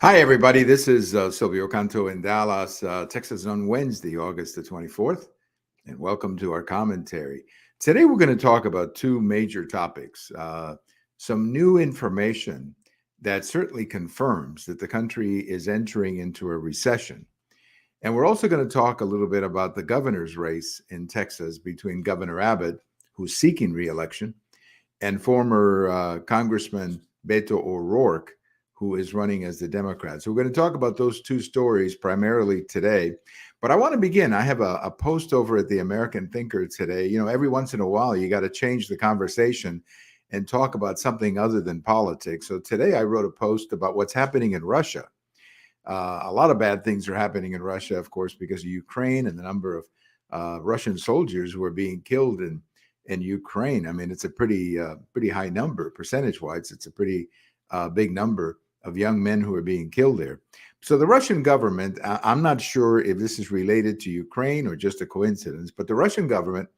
Hi, everybody. This is Silvio Canto in Dallas, Texas on Wednesday, August the 24th, and welcome to our commentary. Today, we're going to talk about two major topics. Some new information that certainly confirms that the country is entering into a recession. And we're also going to talk a little bit about the governor's race in Texas between Governor Abbott, who's seeking reelection, and former Congressman Beto O'Rourke, who is running as the Democrat. So we're going to talk about those two stories primarily today. But I want to begin. I have a post over at the American Thinker today. You know, every once in a while, you got to change the conversation and talk about something other than politics. So today I wrote a post about what's happening in Russia. A lot of bad things are happening in Russia, of course, because of Ukraine and the number of Russian soldiers who are being killed in Ukraine. I mean, it's a pretty high number percentage-wise. It's a pretty big number of young men who are being killed there. So the Russian government, I'm not sure if this is related to Ukraine or just a coincidence, but the Russian government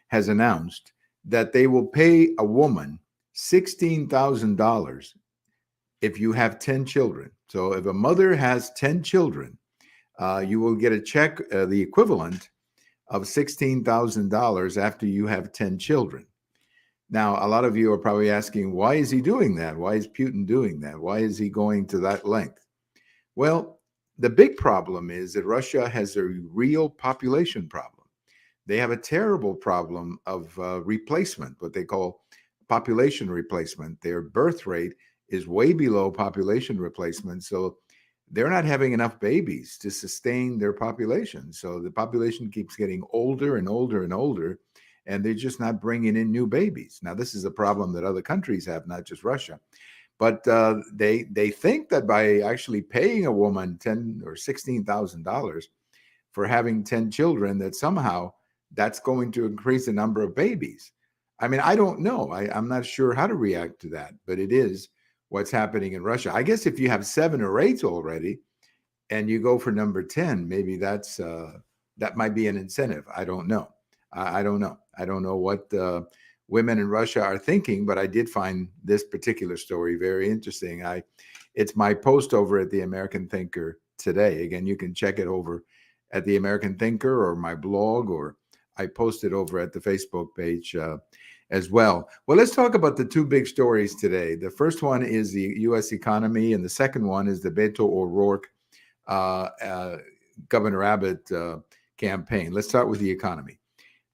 has announced that they will pay a woman $16,000 if you have 10 children. So if a mother has 10 children, you will get a check, the equivalent of $16,000 after you have 10 children. Now, a lot of you are probably asking, why is he doing that? Why is Putin doing that? Why is he going to that length? Well, the big problem is that Russia has a real population problem. They have a terrible problem of replacement, what they call population replacement. Their birth rate is way below population replacement. So they're not having enough babies to sustain their population. So the population keeps getting older and older and older, and they're just not bringing in new babies. Now, this is a problem that other countries have, not just Russia. But they think that by actually paying a woman $10,000 or $16,000 for having 10 children, that somehow that's going to increase the number of babies. I mean, I don't know. I'm not sure how to react to that, but it is what's happening in Russia. I guess if you have 7 or 8 already and you go for number 10, maybe that might be an incentive. I don't know. I don't know. I don't know what women in Russia are thinking, but I did find this particular story very interesting. It's my post over at the American Thinker today. Again, you can check it over at the American Thinker or my blog, or I post it over at the Facebook page as well. Well, let's talk about the two big stories today. The first one is the U.S. economy, and the second one is the Beto O'Rourke, Governor Abbott campaign. Let's start with the economy.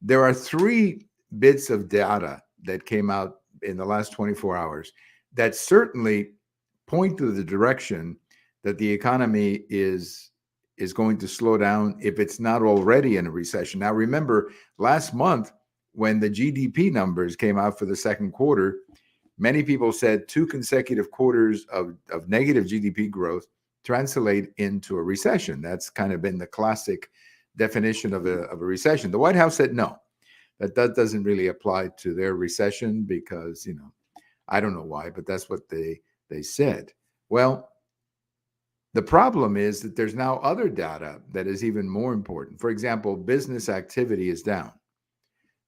There are 3 bits of data that came out in the last 24 hours that certainly point to the direction that the economy is going to slow down if it's not already in a recession. Now, remember, last month when the GDP numbers came out for the second quarter, many people said 2 consecutive quarters of negative GDP growth translate into a recession. That's kind of been the classic definition of a recession. The White House said no, that doesn't really apply to their recession because, I don't know why, but that's what they said. Well, the problem is that there's now other data that is even more important. For example, business activity is down.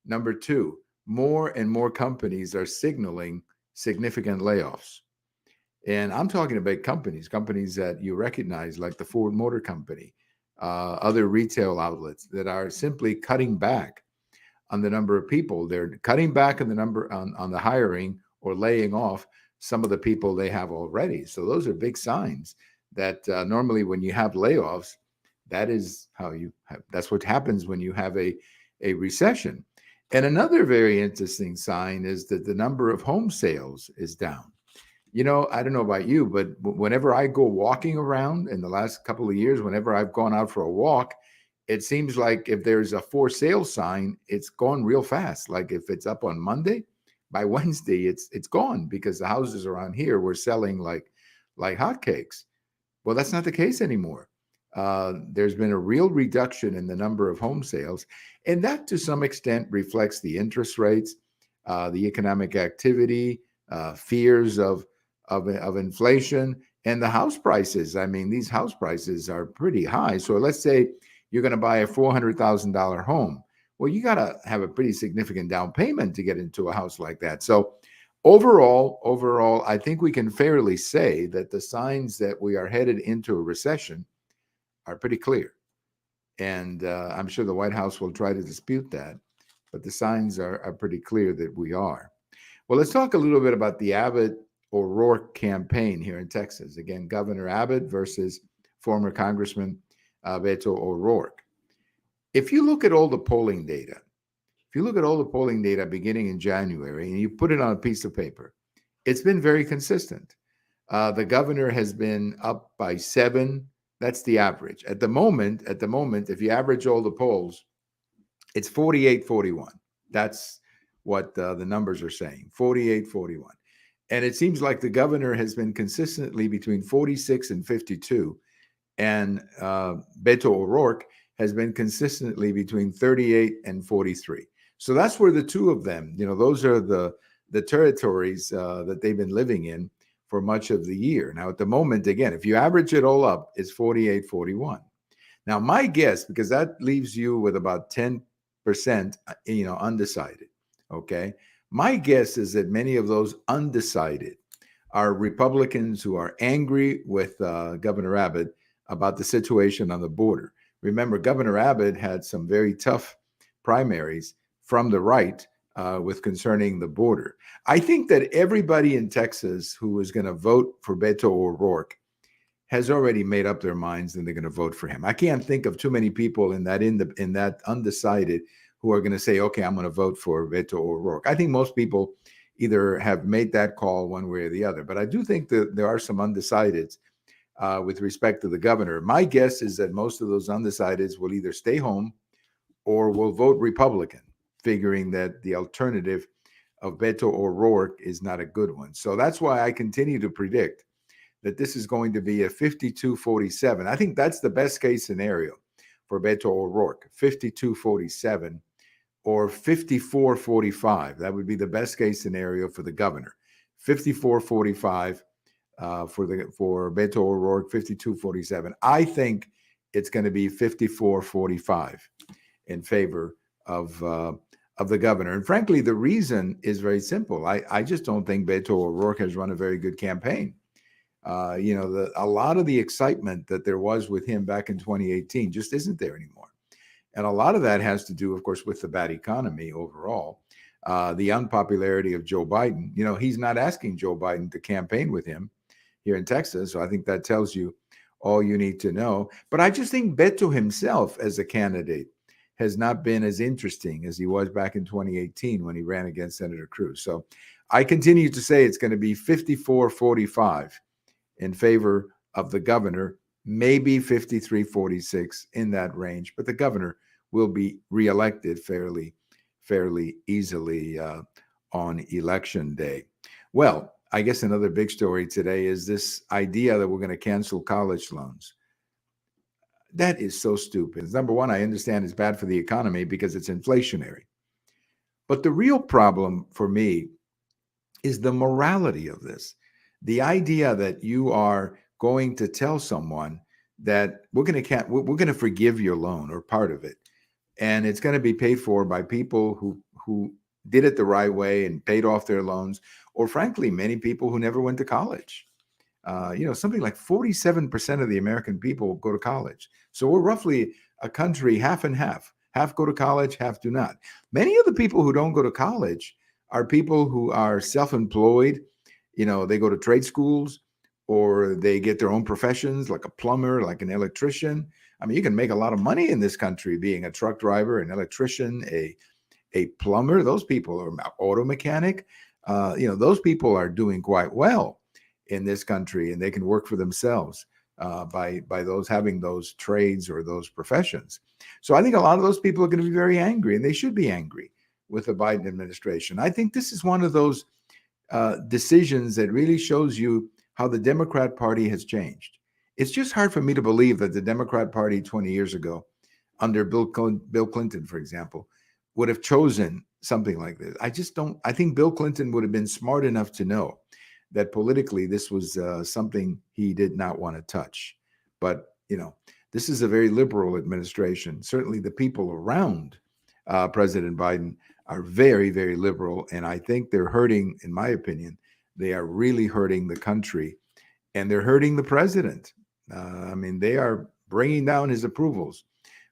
Number 2, more and more companies are signaling significant layoffs. And I'm talking about companies that you recognize, like the Ford Motor Company, other retail outlets that are simply cutting back on the number of people. They're cutting back on the number on the hiring or laying off some of the people they have already. So those are big signs that normally when you have layoffs, that's what happens when you have a recession. And another very interesting sign is that the number of home sales is down. I don't know about you, but whenever I go walking around in the last couple of years, whenever I've gone out for a walk, it seems like if there's a for sale sign, it's gone real fast. Like if it's up on Monday, by Wednesday, it's gone because the houses around here were selling like hotcakes. Well, that's not the case anymore. There's been a real reduction in the number of home sales, and that to some extent reflects the interest rates, the economic activity, fears of inflation, and the house prices. I mean, these house prices are pretty high. So let's say you're going to buy a $400,000 home. Well, you got to have a pretty significant down payment to get into a house like that. So Overall, I think we can fairly say that the signs that we are headed into a recession are pretty clear. And I'm sure the White House will try to dispute that, but the signs are pretty clear that we are. Well, let's talk a little bit about the Abbott O'Rourke campaign here in Texas. Again, Governor Abbott versus former Congressman Beto O'Rourke. If you look at all the polling data, if you look at all the polling data beginning in January and you put it on a piece of paper, it's been very consistent. The governor has been up by 7. That's the average. At the moment, if you average all the polls, it's 48-41. That's what the numbers are saying, 48-41. And it seems like the governor has been consistently between 46 and 52. And Beto O'Rourke has been consistently between 38 and 43. So that's where the two of them, those are the territories that they've been living in for much of the year. Now, at the moment, again, if you average it all up, it's 48-41. Now, my guess, because that leaves you with about 10%, undecided, okay? My guess is that many of those undecided are Republicans who are angry with Governor Abbott about the situation on the border. Remember, Governor Abbott had some very tough primaries from the right with concerning the border. I think that everybody in Texas who is going to vote for Beto O'Rourke has already made up their minds and they're going to vote for him. I can't think of too many people in that undecided who are going to say, okay, I'm going to vote for Beto O'Rourke. I think most people either have made that call one way or the other. But I do think that there are some undecideds with respect to the governor. My guess is that most of those undecideds will either stay home or will vote Republican, figuring that the alternative of Beto O'Rourke is not a good one. So that's why I continue to predict that this is going to be a 52-47. I think that's the best case scenario for Beto O'Rourke, 52-47 or 54-45. That would be the best case scenario for the governor. 54-45 for Beto O'Rourke, 52-47. I think it's going to be 54-45 in favor of the governor. And frankly, the reason is very simple. I just don't think Beto O'Rourke has run a very good campaign. A lot of the excitement that there was with him back in 2018 just isn't there anymore. And a lot of that has to do, of course, with the bad economy overall, the unpopularity of Joe Biden. He's not asking Joe Biden to campaign with him here in Texas. So I think that tells you all you need to know. But I just think Beto himself as a candidate has not been as interesting as he was back in 2018 when he ran against Senator Cruz. So I continue to say it's going to be 54-45 in favor of the governor, maybe 53-46 in that range, but the governor will be reelected fairly easily on election day. Well, I guess another big story today is this idea that we're going to cancel college loans. That is so stupid. Number one, I understand it's bad for the economy because it's inflationary. But the real problem for me is the morality of this. The idea that you are going to tell someone that we're going to forgive your loan or part of it, and it's going to be paid for by people who did it the right way and paid off their loans, or frankly, many people who never went to college. Something like 47% of the American people go to college. So we're roughly a country half and half. Half go to college, half do not. Many of the people who don't go to college are people who are self-employed. They go to trade schools or they get their own professions, like a plumber, like an electrician. I mean, you can make a lot of money in this country being a truck driver, an electrician, a plumber. Those people are auto mechanic. Those people are doing quite well in this country, and they can work for themselves by those having those trades or those professions. So I think a lot of those people are going to be very angry, and they should be angry with the Biden administration. I think this is one of those decisions that really shows you how the Democrat Party has changed. It's just hard for me to believe that the Democrat Party 20 years ago, under Bill Clinton, for example, would have chosen something like this. I think Bill Clinton would have been smart enough to know that politically this was something he did not want to touch. But, this is a very liberal administration. Certainly the people around President Biden are very, very liberal. And I think they're hurting, in my opinion, they are really hurting the country, and they're hurting the president. I mean, they are bringing down his approvals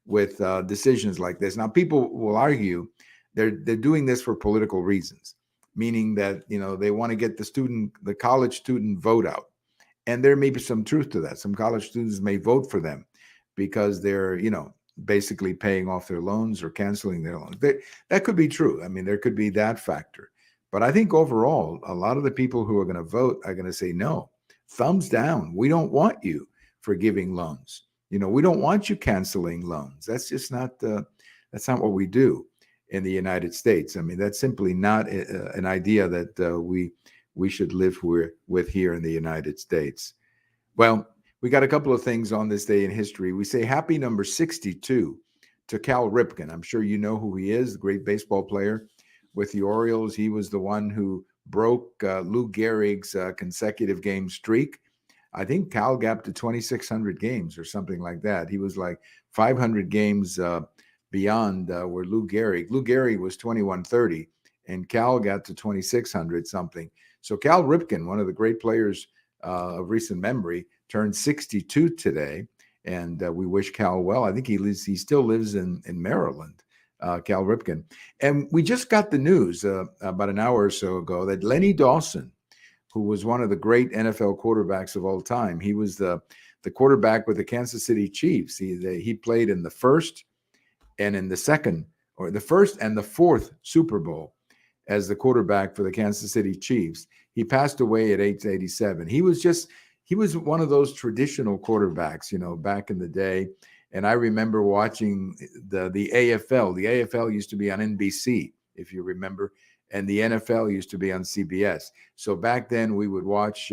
with decisions like this. Now, people will argue they're doing this for political reasons, meaning that they want to get the college student vote out, and there may be some truth to that. Some college students may vote for them because they're basically paying off their loans or canceling their loans. That could be true. I mean, there could be that factor. But I think overall, a lot of the people who are going to vote are going to say no, thumbs down. We don't want you forgiving loans. We don't want you canceling loans. That's just not that's not what we do in the United States. I mean, that's simply not an idea that we should live with here in the United States. Well, we got a couple of things on this day in history. We say happy number 62 to Cal Ripken. I'm sure you know who he is, the great baseball player with the Orioles. He was the one who broke Lou Gehrig's consecutive game streak. I think Cal got up to 2,600 games or something like that. He was like 500 games beyond where Lou Gehrig was 2,130, and Cal got to 2,600 something. So Cal Ripken, one of the great players of recent memory, turned 62 today, and we wish Cal well. I think he still lives in Maryland, Cal Ripken. And we just got the news about an hour or so ago that Lenny Dawson, who was one of the great NFL quarterbacks of all time, he was the quarterback with the Kansas City Chiefs. He played in the first and in the second, or the first and the fourth Super Bowl as the quarterback for the Kansas City Chiefs. He passed away at age 87. He was one of those traditional quarterbacks, back in the day. And I remember watching the AFL. The AFL used to be on NBC, if you remember, and the NFL used to be on CBS. So back then we would watch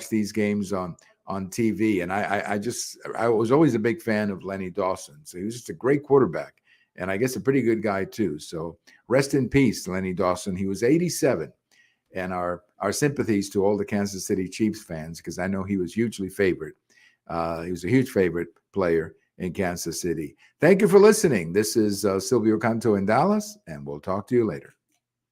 these games on TV. And I was always a big fan of Lenny Dawson. So he was just a great quarterback, and I guess a pretty good guy too. So rest in peace, Lenny Dawson. He was 87. And our sympathies to all the Kansas City Chiefs fans, because I know he was hugely favored. He was a huge favorite player in Kansas City. Thank you for listening. This is Silvio Canto in Dallas, and we'll talk to you later.